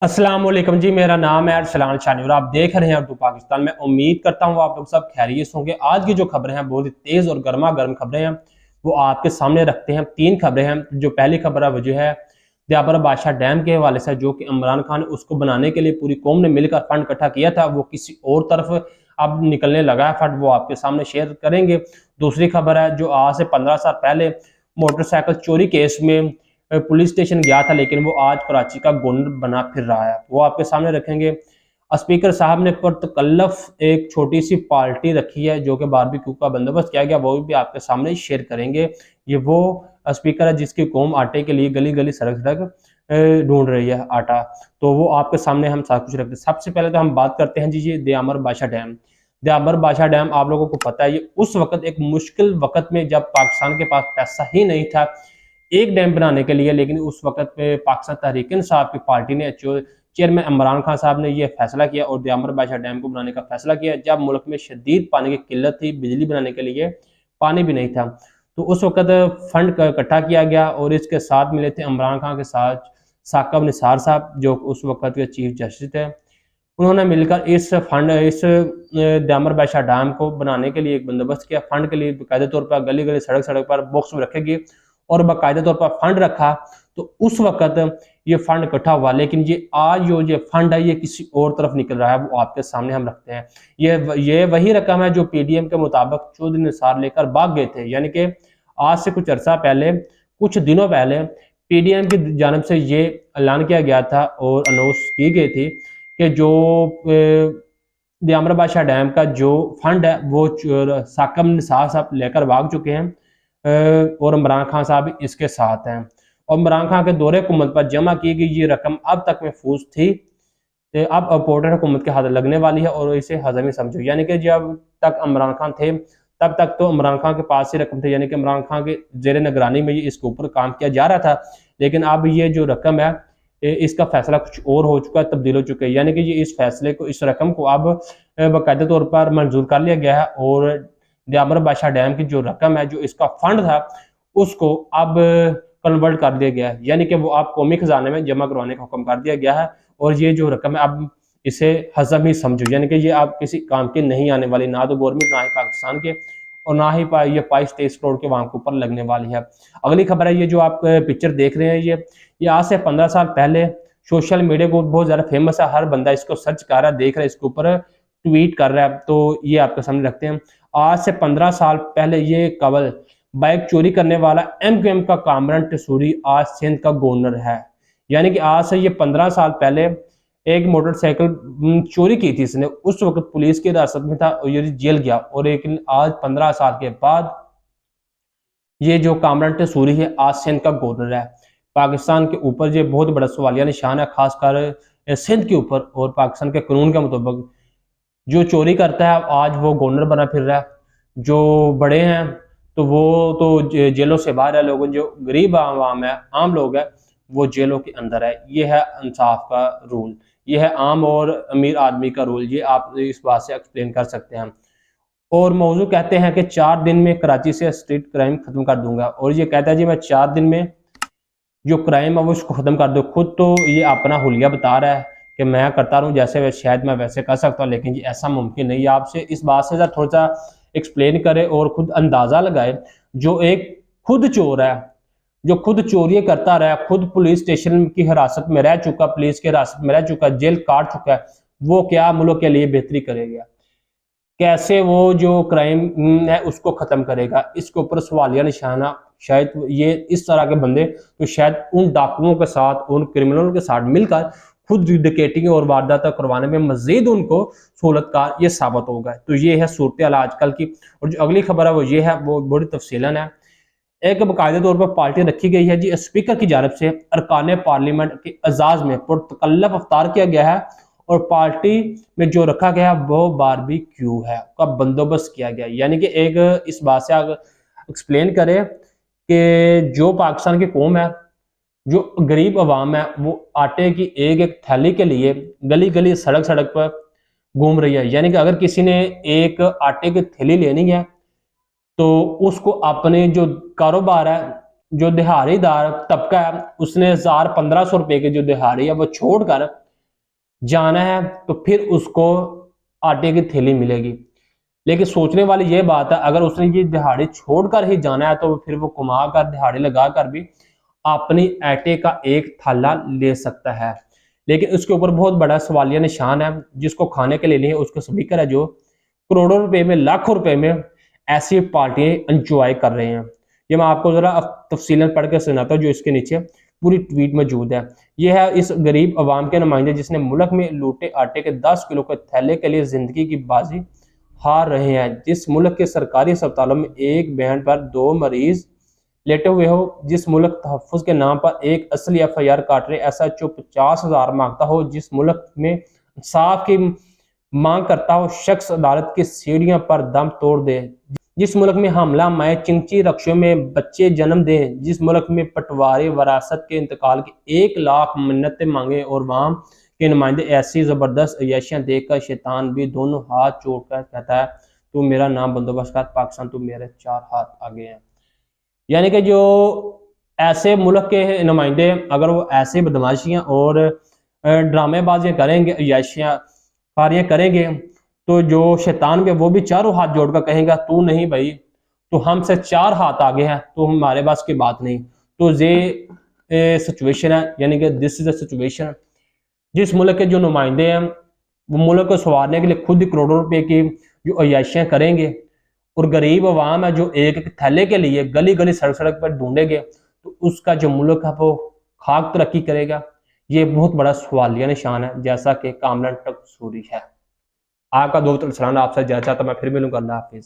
अस्सलाम वालेकुम जी, मेरा नाम है अरसलान शानी और आप देख रहे हैं उर्दू पाकिस्तान। मैं उम्मीद करता हूँ आप लोग सब खैरियत होंगे। आज की जो खबरें हैं बहुत ही तेज़ और गर्मा गर्म खबरें हैं, वो आपके सामने रखते हैं। तीन खबरें हैं। जो पहली खबर है वो जो है दयाबर बादशाह डैम के हवाले से, जो कि इमरान खान ने उसको बनाने के लिए पूरी कौम ने मिलकर फंड इकट्ठा किया था, वो किसी और तरफ अब निकलने लगा है फंड, वो आपके सामने शेयर करेंगे। दूसरी खबर है जो आज से 15 साल पहले मोटरसाइकिल चोरी केस में पुलिस स्टेशन गया था, लेकिन वो आज कराची का गवर्नर बना फिर रहा है, वो आपके सामने रखेंगे। स्पीकर साहब ने पुरतकल्लफ एक छोटी सी पार्टी रखी है जो कि बारबेक्यू का बंदोबस्त किया गया, वो भी आपके सामने शेयर करेंगे। ये वो स्पीकर है जिसकी कौम आटे के लिए गली गली सड़क सड़क ढूंढ रही है आटा, तो वो आपके सामने हम सब कुछ रखते हैं। सबसे पहले तो हम बात करते हैं जी ये दयाबर बादशाह डैम। दयाबर बादशाह डैम आप लोगों को पता है, ये उस वक्त एक मुश्किल वक्त में जब पाकिस्तान के पास पैसा ही नहीं था एक डैम बनाने के लिए, लेकिन उस वक्त पे पाकिस्तान तहरीक इंसाफ की पार्टी ने चेयरमैन इमरान खान साहब ने यह फैसला किया और दयाबर बादशाह डैम को बनाने का फैसला किया जब मुल्क में शदीद पानी की किल्लत थी, बिजली बनाने के लिए पानी भी नहीं था। तो उस वक्त फंड इकट्ठा किया गया और इसके साथ मिले थे इमरान खान के साथ साकिब निसार साहब जो उस वक्त के चीफ जस्टिस थे। उन्होंने मिलकर इस दयाबर बादशाह डैम को बनाने के लिए एक बंदोबस्त किया। फंड के लिए बाकायदा तौर पर गली गली सड़क सड़क पर बॉक्स में रखेगी और बाकायदा तौर पर फंड रखा। तो उस वक्त ये फंड इकट्ठा हुआ, लेकिन ये आज जो ये फंड है ये किसी और तरफ निकल रहा है, वो आपके सामने हम रखते हैं। ये वही रकम है जो पीडीएम के मुताबिक चौधरी निसार लेकर भाग गए थे, यानी कि आज से कुछ अरसा पहले, कुछ दिनों पहले पीडीएम की जानब से ये ऐलान किया गया था और अनाउंस की गई थी कि जो दयाबर बादशाह डैम का जो फंड है वो साकिब निसार साहब लेकर भाग चुके हैं और इमरान खान साहब इसके साथ हैं। और इमरान खान के दौरे हुकूमत पर जमा की गई ये रकम अब तक महफूज थी, अब अपोर्टर हुकूमत के हाथ लगने वाली है और इसे हजमी समझो, यानी कि जब तक इमरान खान थे तब तक तो इमरान खान के पास ही रकम थे, यानी कि इमरान खान के जेर निगरानी में ये इसके ऊपर काम किया जा रहा था। लेकिन अब ये जो रकम है इसका फैसला कुछ और हो चुका है, तब्दील हो चुका है, यानी कि ये इस फैसले को, इस रकम को अब बाकायदा तौर पर मंजूर कर लिया गया है और दयाबर बादशाह डैम की जो रकम है, जो इसका फंड था, उसको अब कन्वर्ट कर दिया गया है, यानी कि वो आप कौमी खजाने में जमा करवाने का हुक्म कर दिया गया है। और ये जो रकम है अब इसे हजम ही समझो, यानी कि ये आप किसी काम की नहीं आने वाली, ना तो गवर्नमेंट, ना ही पाकिस्तान के, और ना ही ये 22-23 करोड़ के वहां के ऊपर लगने वाली है। अगली खबर है ये जो आप पिक्चर देख रहे हैं, ये आज से 15 साल पहले सोशल मीडिया को बहुत ज्यादा फेमस है, हर बंदा इसको सर्च कर रहा है, देख रहा है, इसके ऊपर ट्वीट कर रहा है, तो ये आपके सामने रखते हैं। आज से 15 साल पहले ये कबल बाइक चोरी करने वाला एमक्यूएम का कामरान टसूरी आज सिंध का गवर्नर है, यानी कि आज से ये 15 साल पहले एक मोटरसाइकिल चोरी की थी इसने, उस वक्त पुलिस की हिरासत में था और ये जेल गया, और लेकिन आज 15 साल के बाद ये जो कामरान टसूरी है आज सिंध का गवर्नर है। पाकिस्तान के ऊपर ये बहुत बड़ा सवालिया निशान है, खासकर सिंध के ऊपर, और पाकिस्तान के कानून के मुताबिक जो चोरी करता है आज वो गवर्नर बना फिर रहा है, जो बड़े हैं तो वो तो जेलों से बाहर है, लोगों जो गरीब आवाम है, आम लोग है, वो जेलों के अंदर है। ये है इंसाफ का रूल, ये है आम और अमीर आदमी का रूल, ये आप इस बात से एक्सप्लेन कर सकते हैं। और मौजू कहते हैं कि 4 दिन में कराची से स्ट्रीट क्राइम खत्म कर दूंगा, और ये कहता है जी मैं 4 दिन में जो क्राइम है वो इसको खत्म कर दो। खुद तो ये अपना हुलिया बता रहा है कि मैं करता रहूं जैसे शायद मैं वैसे कर सकता हूँ, लेकिन ये ऐसा मुमकिन नहीं है। आपसे इस बात से थोड़ा सा एक्सप्लेन करे और खुद अंदाजा लगाए, जो एक खुद चोर है, जो खुद चोरियां करता रहा, खुद पुलिस स्टेशन की हिरासत में रह चुका, पुलिस की हिरासत में रह चुका, जेल काट चुका है, वो क्या मुल्क के लिए बेहतरी करेगा, कैसे वो जो क्राइम है उसको खत्म करेगा, इसके ऊपर सवालिया निशाना। शायद ये इस तरह के बंदे तो शायद उन डाकुओं के साथ, उन क्रिमिनलों के साथ मिलकर खुद डकैती और वारदात करवाने में मजीद उनको सहूलतकार ये साबित होगा। तो ये है सूरत हाल आजकल की। और जो अगली खबर है वो ये है, वो बड़ी तफसीलन है। एक बाकायदा तौर पर पार्टी रखी गई है जी, स्पीकर की जानब से अरकान पार्लियामेंट के एजाज में पुरतकल्लफ अफ्तार किया गया है, और पार्टी में जो रखा गया है वो बारबेक्यू है का बंदोबस्त किया गया, यानी कि एक इस बात से एक्सप्लेन करे कि जो पाकिस्तान की कौम है, जो गरीब अवाम है, वो आटे की एक एक थैली के लिए गली गली सड़क सड़क पर घूम रही है। यानी कि अगर किसी ने एक आटे की थैली लेनी है तो उसको अपने जो कारोबार है, जो दिहाड़ीदार तबका है, उसने 1000-1500 रुपए की जो दिहाड़ी है वो छोड़कर जाना है तो फिर उसको आटे की थैली मिलेगी। लेकिन सोचने वाली ये बात है, अगर उसने ये दिहाड़ी छोड़कर ही जाना है तो फिर वो कमा कर दिहाड़ी लगा कर भी अपनी आटे का एक थाला ले सकता है। लेकिन उसके ऊपर बहुत बड़ा सवालिया निशान है, जिसको खाने के लिए नहीं है उसको स्पीकर है, जो करोड़ों रुपए में, लाखों रुपए में ऐसी पार्टियां एंजॉय कर रहे हैं। ये मैं आपको जरा तफसीलन पढ़ के सुनाता हूँ, जो इसके नीचे पूरी ट्वीट मौजूद है। यह है इस गरीब अवाम के नुमाइंदे जिसने मुल्क में लूटे आटे के 10 किलो के थैले के लिए जिंदगी की बाजी हार रहे हैं। जिस मुल्क के सरकारी अस्पतालों में एक बेड पर 2 मरीज लेटे हुए हो, जिस मुल्क तहफ़्फ़ुज़ के नाम पर एक असली FIR काट रहे SHO 50,000 मांगता हो, जिस मुल्क में इंसाफ की मांग करता हो शख्स अदालत की सीढ़ियों पर दम तोड़ दे, जिस मुल्क में हमला माए चिंची रक्षों में बच्चे जन्म दें, जिस मुल्क में पटवारी वरासत के इंतकाल की 1 लाख मन्नतें मांगे और वहां के नुमाइंदे ऐसी जबरदस्त अय्याशियां देखकर शैतान भी दोनों हाथ जोड़कर कहता है, तू मेरा नाम बंदोबस्त कर पाकिस्तान, तू मेरे 4 हाथ आगे है। यानी कि जो ऐसे मुल्क के नुमाइंदे अगर वो ऐसे बदमाशियां और ड्रामेबाजियां करेंगे, अय्याशियां कार्य करेंगे, तो जो शैतान के वो भी चारों हाथ जोड़कर कहेगा, तू नहीं भाई, तो हमसे 4 हाथ आगे हैं, तो हमारे पास की बात नहीं। तो ये सिचुएशन है, यानी कि दिस इज द सिचुएशन। जिस मुल्क के जो नुमाइंदे हैं वो मुल्क को संवारने के लिए खुद ही करोड़ों रुपए की जो अय्याशियां करेंगे, और गरीब अवाम है जो एक एक थैले के लिए गली गली सड़क सड़क पर ढूंढेंगे, तो उसका जो मुल्क है वो खाक तरक्की करेगा। ये बहुत बड़ा सवालिया निशान है, जैसा कि कामरान टकसूरी है। आपका दोस्त सलाम आपसे जाना चाहता, मैं फिर मिलूंगा। अल्लाह हाफिज।